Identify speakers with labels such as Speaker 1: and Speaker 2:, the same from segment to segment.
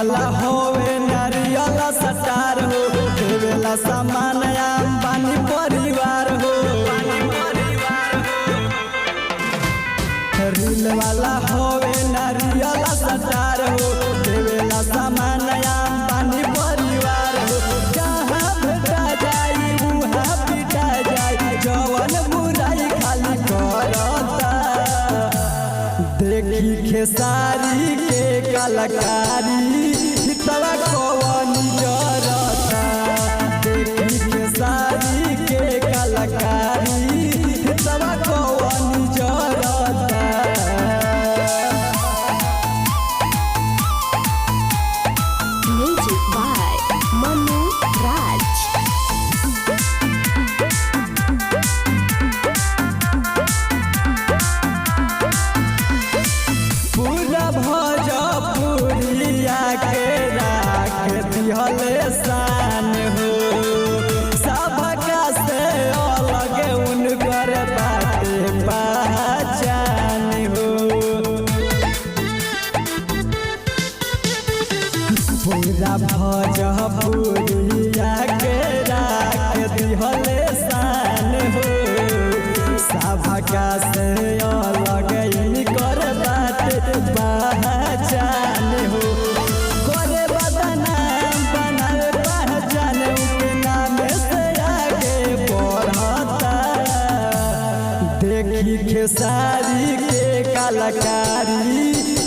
Speaker 1: वाला होवे नारियल सटार हो, देवेला सामान अंबानी परिवार हो। रील वाला होवे नारियल सटार हो, देवेला सामान अंबानी परिवार हो। जहाँ भेटा जाई उहाँ पिटा जाई, जवन बुराई खाली करता। देखी खेसारी के कलाकारी हितवा कौन जरता। देखी खेसारी के कलाकारी हितवा कौन जरता।
Speaker 2: Music by Manu Raj.
Speaker 1: पूरा भोजपुरिया के राख दिहले शान हो, सबका से अलग उनकर बाटे पहचान हो। पूरा भोजपुरिया के राख दिहले शान हो, सबका से अलग इनकर बाटे पहचान हो। करे बदनाम बनावे पहचान, उनके नाम से आगे बढ़ता। देखी खेसारी के कलाकारी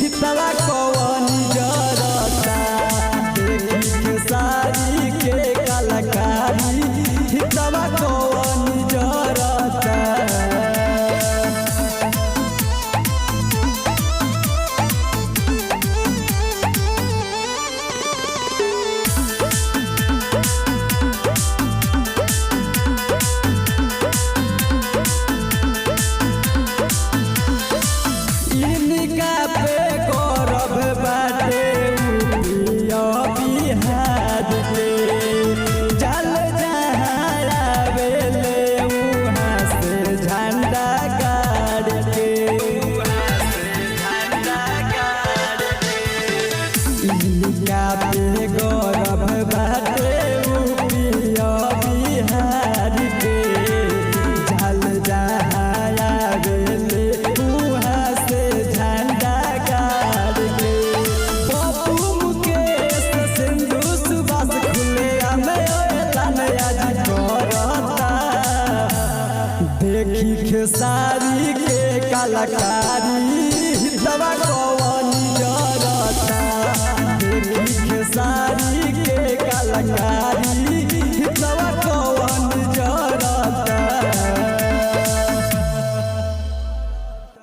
Speaker 1: हितवा कौन जरता। देखी खेसारी के कलाकारी हितवा कौन जरता। इनका पे गौरव बाटे बिहार के, जल जहाँ आवेले वहाँ से झंडा गाड़ के। इनका पे गौरव बाटे बिहार के, जल जहाँ आवेले वहाँ से झंडा गाड़ के। पप्पू मुकेश सिंधु सुभाष खुले हमें ऐलान आज करता। देखी खेसारी के कलाकारी हितवा कौन जरता। देखी खेसारी के कलाकारी